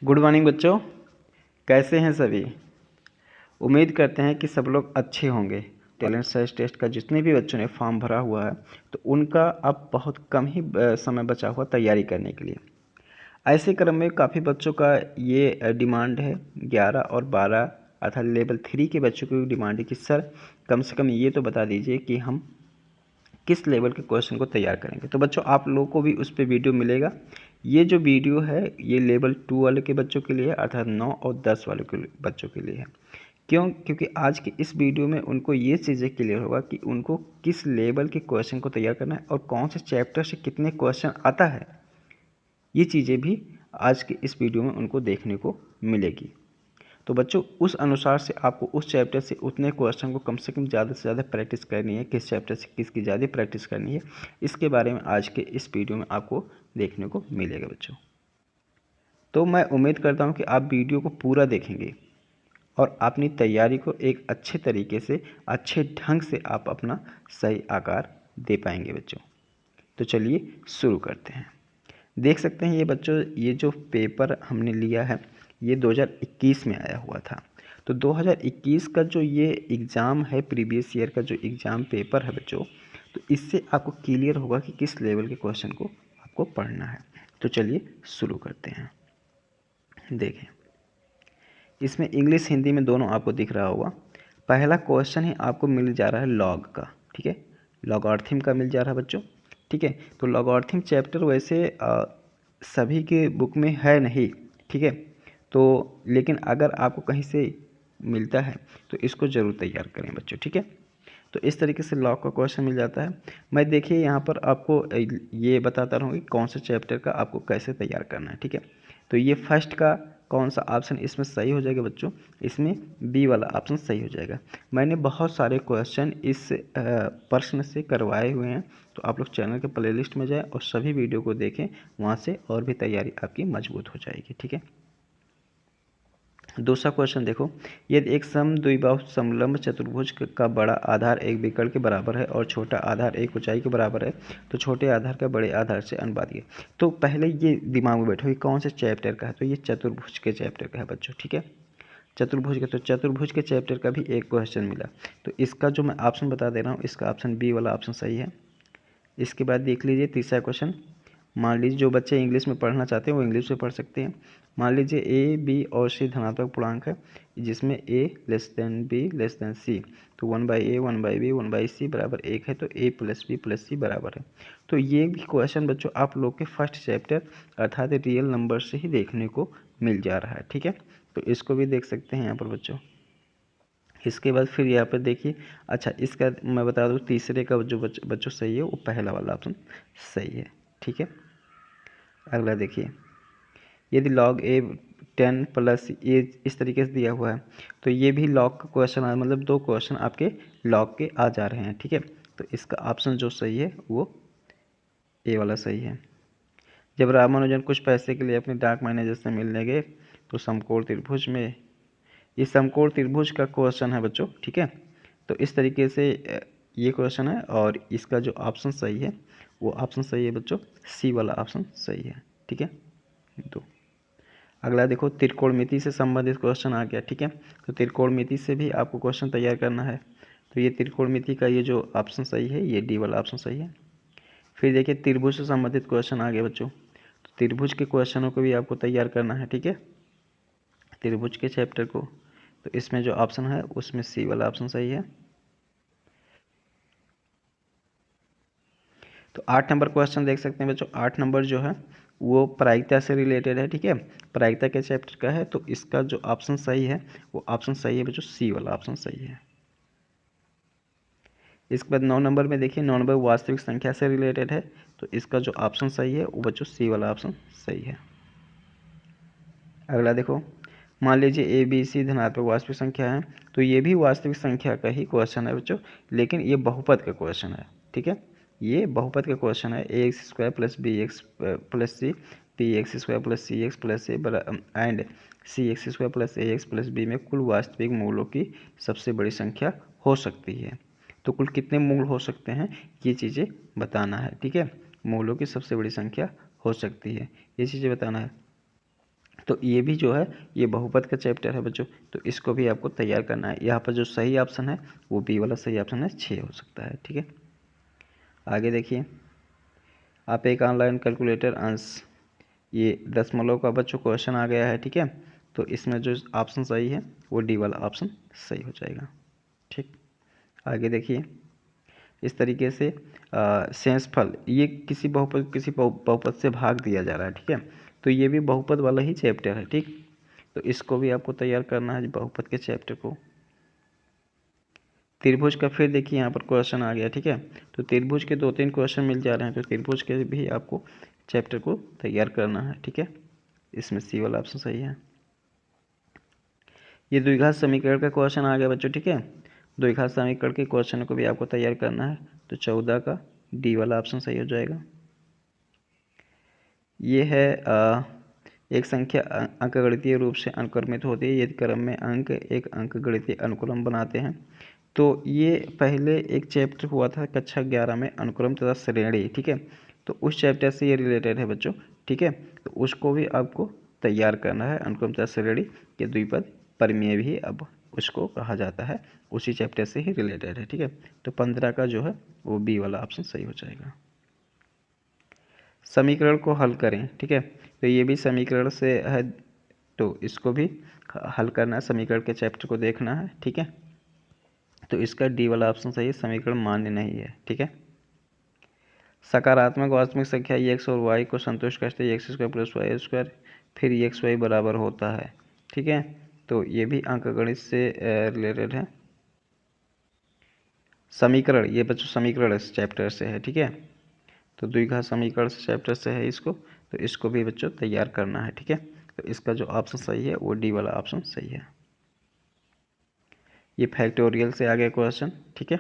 Good morning बच्चों, कैसे हैं सभी। उम्मीद करते हैं कि सब लोग अच्छे होंगे। टैलेंट सर्च टेस्ट का जितने भी बच्चों ने फॉर्म भरा हुआ है तो उनका अब बहुत कम ही समय बचा हुआ तैयारी करने के लिए। ऐसे क्रम में काफ़ी बच्चों का ये डिमांड है 11 और 12 अर्थात लेवल 3 के बच्चों की डिमांड है कि सर कम से कम ये तो बता दीजिए कि हम किस लेवल के क्वेश्चन को तैयार करेंगे। तो बच्चों आप लोगों को भी उस पर वीडियो मिलेगा। ये जो वीडियो है ये लेवल 2 वाले के बच्चों के लिए है अर्थात 9 और 10 वाले के बच्चों के लिए है। क्योंकि आज के इस वीडियो में उनको ये चीज़ें क्लियर होगा कि उनको किस लेवल के क्वेश्चन को तैयार करना है और कौन से चैप्टर से कितने क्वेश्चन आता है। ये चीज़ें भी आज के इस वीडियो में उनको देखने को मिलेगी। तो बच्चों उस अनुसार से आपको उस चैप्टर से उतने क्वेश्चन को कम से कम ज़्यादा से ज़्यादा प्रैक्टिस करनी है। किस चैप्टर से किसकी ज़्यादा प्रैक्टिस करनी है इसके बारे में आज के इस वीडियो में आपको देखने को मिलेगा बच्चों। तो मैं उम्मीद करता हूं कि आप वीडियो को पूरा देखेंगे और अपनी तैयारी को एक अच्छे तरीके से अच्छे ढंग से आप अपना सही आकार दे पाएंगे बच्चों। तो चलिए शुरू करते हैं। देख सकते हैं ये बच्चों, ये जो पेपर हमने लिया है ये 2021 में आया हुआ था। तो 2021 का जो ये एग्ज़ाम है, प्रीवियस ईयर का जो एग्ज़ाम पेपर है बच्चों, तो इससे आपको क्लियर होगा कि किस लेवल के क्वेश्चन को आपको पढ़ना है। तो चलिए शुरू करते हैं। देखें, इसमें इंग्लिश हिंदी में दोनों आपको दिख रहा होगा। पहला क्वेश्चन ही आपको मिल जा रहा है लॉग का, ठीक है, लॉगरिथम का मिल जा रहा है बच्चों, ठीक है। तो लॉगरिथम चैप्टर वैसे सभी के बुक में है नहीं, ठीक है। तो लेकिन अगर आपको कहीं से मिलता है तो इसको ज़रूर तैयार करें बच्चों, ठीक है। तो इस तरीके से लॉग का क्वेश्चन मिल जाता है। मैं देखिए यहाँ पर आपको ये बताता रहूँगी कौन से चैप्टर का आपको कैसे तैयार करना है, ठीक है। तो ये फर्स्ट का कौन सा ऑप्शन इसमें सही हो जाएगा बच्चों, इसमें बी वाला ऑप्शन सही हो जाएगा। मैंने बहुत सारे क्वेश्चन इस प्रश्न से करवाए हुए हैं, तो आप लोग चैनल के प्लेलिस्ट में जाएं और सभी वीडियो को देखें, वहाँ से और भी तैयारी आपकी मजबूत हो जाएगी, ठीक है। दूसरा क्वेश्चन देखो, यदि एक समद्विबाहु समलंब चतुर्भुज का बड़ा आधार एक विकर्ण के बराबर है और छोटा आधार एक ऊंचाई के बराबर है तो छोटे आधार का बड़े आधार से अनुपात। तो पहले ये दिमाग में बैठो कि कौन से चैप्टर का है, तो ये चतुर्भुज के चैप्टर का है बच्चों, ठीक है। चतुर्भुज का, तो चतुर्भुज के चैप्टर का भी एक क्वेश्चन मिला। तो इसका जो मैं ऑप्शन बता दे रहा हूँ, इसका ऑप्शन बी वाला ऑप्शन सही है। इसके बाद देख लीजिए तीसरा क्वेश्चन। मान लीजिए जो बच्चे इंग्लिश में पढ़ना चाहते हैं वो इंग्लिश में पढ़ सकते हैं। मान लीजिए ए बी और सी धनात्मक पूर्णांक है जिसमें a less than b less than c, तो 1/a 1/b 1/c बराबर 1 है, तो a plus b plus c बराबर है। तो ये भी क्वेश्चन बच्चों आप लोग के फर्स्ट चैप्टर अर्थात रियल नंबर से ही देखने को मिल जा रहा है, ठीक है। तो इसको भी देख सकते हैं यहाँ पर बच्चों। इसके बाद फिर यहाँ पर देखिए, अच्छा इसका मैं बता दूँ तीसरे का जो बच्चों सही है वो पहला वाला ऑप्शन सही है, ठीक है। अगला देखिए, यदि लॉग ए 10 प्लस ये इस तरीके से दिया हुआ है तो ये भी लॉग का क्वेश्चन है, मतलब दो क्वेश्चन आपके लॉग के आ जा रहे हैं, ठीक है। तो इसका ऑप्शन जो सही है वो ए वाला सही है। जब रामानुजन कुछ पैसे के लिए अपने डाक मैनेजर से मिलने गए तो समकोण त्रिभुज में, ये समकोण त्रिभुज का क्वेश्चन है बच्चों, ठीक है। तो इस तरीके से ये क्वेश्चन है और इसका जो ऑप्शन सही है वो ऑप्शन सही है बच्चों, सी वाला ऑप्शन सही है, ठीक है। तो अगला देखो, त्रिकोणमिति से संबंधित क्वेश्चन आ गया, ठीक है। तो त्रिकोणमिति से भी आपको क्वेश्चन तैयार करना है। तो ये त्रिकोणमिति का ये जो ऑप्शन सही है ये डी वाला ऑप्शन सही है। फिर देखिए त्रिभुज से संबंधित क्वेश्चन आ गए बच्चों, तो त्रिभुज के क्वेश्चनों को भी आपको तैयार करना है, ठीक है, त्रिभुज के चैप्टर को। तो इसमें जो ऑप्शन है उसमें सी वाला ऑप्शन सही है। तो 8 नंबर क्वेश्चन देख सकते हैं बच्चों। 8 नंबर जो है वो प्रायिकता से रिलेटेड है, ठीक है, प्रायिकता के चैप्टर का है। तो इसका जो ऑप्शन सही है वो ऑप्शन सही है बच्चों, सी वाला ऑप्शन सही है। इसके बाद 9 नंबर में देखिए, 9 नंबर वास्तविक संख्या से रिलेटेड है। तो इसका जो ऑप्शन सही है वो बच्चों सी वाला ऑप्शन सही है। अगला देखो, मान लीजिए ए बी सी धनात्मक वास्तविक संख्या है, तो ये भी वास्तविक संख्या का ही क्वेश्चन है बच्चों, लेकिन ये बहुपद का क्वेश्चन है, ठीक है। ये बहुपद का क्वेश्चन है, a x square plus b x plus c b x square plus c x plus a and c x square plus a x plus b में कुल वास्तविक मूलों की सबसे बड़ी संख्या हो सकती है। तो कुल कितने मूल हो सकते हैं ये चीज़ें बताना है, ठीक है। मूलों की सबसे बड़ी संख्या हो सकती है, ये चीज़ें बताना है। तो ये भी जो है ये बहुपद का चैप्टर है बच्चों, तो इसको भी आपको तैयार करना है। यहाँ पर जो सही ऑप्शन है वो बी वाला सही ऑप्शन है, 6 हो सकता है। ठीक है, आगे देखिए, आप एक ऑनलाइन कैलकुलेटर अंश, ये दशमलव का बच्चों क्वेश्चन आ गया है। ठीक है, तो इसमें जो ऑप्शन सही है वो डी वाला ऑप्शन सही हो जाएगा। ठीक, आगे देखिए, इस तरीके से शेषफल, ये किसी बहुपद से भाग दिया जा रहा है। ठीक है, तो ये भी बहुपद वाला ही चैप्टर है। ठीक, तो इसको भी आपको तैयार करना है बहुपद के चैप्टर को। त्रिभुज का फिर देखिए यहाँ पर क्वेश्चन आ गया। ठीक है, तो त्रिभुज के 2-3 क्वेश्चन मिल जा रहे हैं, तो त्रिभुज के भी आपको चैप्टर को तैयार करना है। ठीक है, इसमें सी वाला ऑप्शन सही है। ये द्विघात समीकरण का क्वेश्चन आ गया बच्चों। ठीक है, द्विघात समीकरण के क्वेश्चन को भी आपको तैयार करना है, तो 14 का डी वाला ऑप्शन सही हो जाएगा। ये है एक संख्या अंकगणितीय रूप से अनुक्रमित होती है यदि क्रम में अंक एक अंकगणितीय अनुक्रम बनाते हैं। तो ये पहले एक चैप्टर हुआ था कक्षा 11 में, अनुक्रम तथा श्रेणी। ठीक है, तो उस चैप्टर से ये रिलेटेड है बच्चों। ठीक है, तो उसको भी आपको तैयार करना है। अनुक्रम तथा श्रेणी के द्विपद परिमेय भी अब उसको कहा जाता है, उसी चैप्टर से ही रिलेटेड है। ठीक है, तो 15 का जो है वो बी वाला ऑप्शन सही हो जाएगा। समीकरण को हल करें। ठीक है, तो ये भी समीकरण से है, तो इसको भी हल करना है, समीकरण के चैप्टर को देखना है। ठीक है, तो इसका डी वाला ऑप्शन सही है, समीकरण मान्य नहीं है। ठीक है, सकारात्मक वास्तविक संख्या एक्स और वाई को संतुष्ट करते हैं x square plus y square, फिर एक्स वाई बराबर होता है। ठीक है, तो ये भी अंकगणित से रिलेटेड है। समीकरण, ये बच्चों समीकरण इस चैप्टर से है। ठीक है, तो द्विघात समीकरण से चैप्टर से है इसको, तो इसको भी बच्चों तैयार करना है। ठीक है, तो इसका जो ऑप्शन सही है वो डी वाला ऑप्शन सही है। ये फैक्टोरियल से आ गया क्वेश्चन। ठीक है,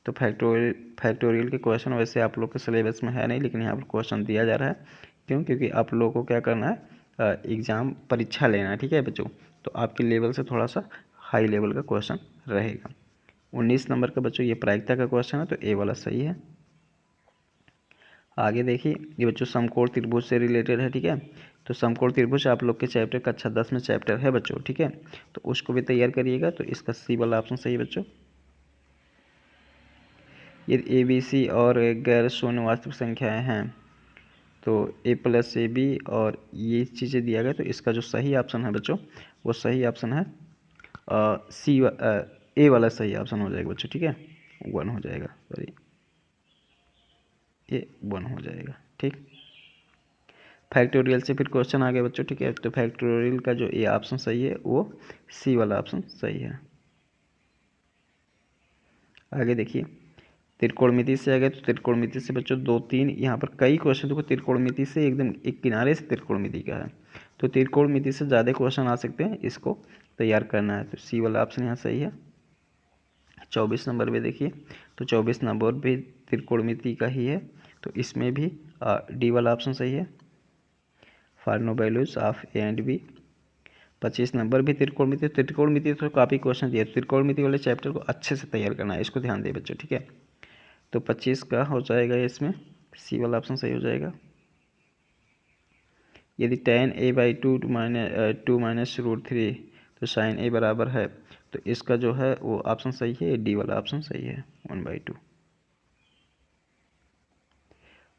तो फैक्टोरियल के क्वेश्चन वैसे आप लोग के सिलेबस में है नहीं, लेकिन यहाँ पर क्वेश्चन दिया जा रहा है। क्यों? क्योंकि आप लोगों को क्या करना है, एग्ज़ाम परीक्षा लेना है। ठीक है बच्चों, तो आपके लेवल से थोड़ा सा हाई लेवल का क्वेश्चन रहेगा। 19 नंबर का बच्चों ये प्रायिकता का क्वेश्चन है, तो ए वाला सही है। आगे देखिए, ये बच्चों समकोण त्रिभुज से रिलेटेड है। ठीक है, तो समकोण त्रिभुज आप लोग के चैप्टर कक्षा 10 में चैप्टर है बच्चों। ठीक है, तो उसको भी तैयार करिएगा, तो इसका सी वाला ऑप्शन सही है बच्चों। ये ए बी सी और गैर शून्य वास्तविक संख्याएं हैं, तो ए प्लस ए बी और ये चीज़ें दिया गया, तो इसका जो सही ऑप्शन है बच्चों वो सही ऑप्शन है सी, ए वाला सही ऑप्शन हो जाएगा बच्चों। ठीक है, 1 हो जाएगा, सॉरी ये 1 हो जाएगा। ठीक, फैक्टोरियल से फिर क्वेश्चन आ गया बच्चों। ठीक है, तो फैक्टोरियल का जो ए ऑप्शन सही है वो सी वाला ऑप्शन सही है। आगे देखिए, त्रिकोणमिति से आ गया, तो त्रिकोणमिति से बच्चों 2-3 यहाँ पर कई क्वेश्चन देखो, त्रिकोणमिति से एकदम एक किनारे से त्रिकोणमिति का है, तो त्रिकोणमिति से ज़्यादा क्वेश्चन आ सकते हैं, इसको तैयार करना है, तो सी वाला ऑप्शन यहाँ सही है। 24 नंबर पे देखिए, तो 24 नंबर भी त्रिकोणमिति का ही है, तो इसमें भी डी वाला ऑप्शन सही है, for no values of a and b. 25 number भी त्रिकोणमिति तो काफ़ी क्वेश्चन दिए, त्रिकोणमिति वाले चैप्टर को अच्छे से तैयार करना है, इसको ध्यान दे बच्चों। ठीक है, तो 25 का हो जाएगा, इसमें सी वाला ऑप्शन सही हो जाएगा। यदि tan a by 2 minus root 3 तो sin a बराबर है, तो इसका जो है वो ऑप्शन सही है, डी वाला ऑप्शन सही है, 1/2।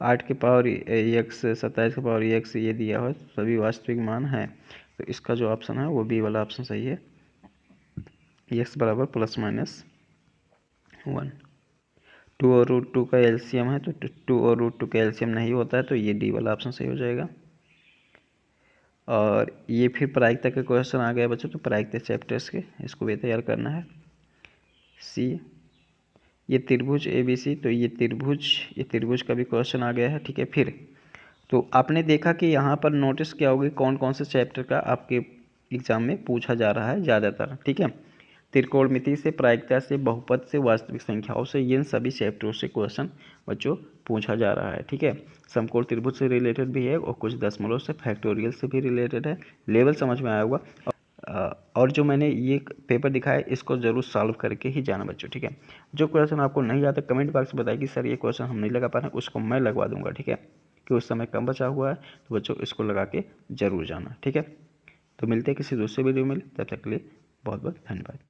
8 के पावर x 27 के पावर x ये दिया हो, सभी वास्तविक मान है, तो इसका जो ऑप्शन है वो बी वाला ऑप्शन सही है, x बराबर ±1। 2 और √2 का एलसीएम है, तो 2 और √2 का एलसीएम नहीं होता है, तो ये डी वाला ऑप्शन सही हो जाएगा। और ये फिर प्रायिकता का क्वेश्चन आ गया बच्चों, तो प्रायिकता चैप्टर्स के इसको भी तैयार करना है। सी, ये त्रिभुज ABC, तो ये त्रिभुज का भी क्वेश्चन आ गया है। ठीक है, फिर तो आपने देखा कि यहाँ पर नोटिस क्या होगी, कौन कौन से चैप्टर का आपके एग्जाम में पूछा जा रहा है ज़्यादातर। ठीक है, त्रिकोणमिति से, प्रायिकता से, बहुपद से, वास्तविक संख्याओं से, इन सभी चैप्टरों से क्वेश्चन बच्चों पूछा जा रहा है। ठीक है, समकोण त्रिभुज से रिलेटेड भी है और कुछ दशमलव से, फैक्टोरियल से भी रिलेटेड है। लेवल समझ में आया होगा, और जो मैंने ये पेपर दिखाया इसको ज़रूर सॉल्व करके ही जाना बच्चों। ठीक है, जो क्वेश्चन आपको नहीं आता कमेंट बॉक्स में बताइए कि सर ये क्वेश्चन हम नहीं लगा पा रहे हैं, उसको मैं लगवा दूंगा। ठीक है, कि उस समय कम बचा हुआ है, तो बच्चों इसको लगा के ज़रूर जाना। ठीक है, तो मिलते हैं किसी दूसरे वीडियो में, तब तक के लिए बहुत बहुत धन्यवाद।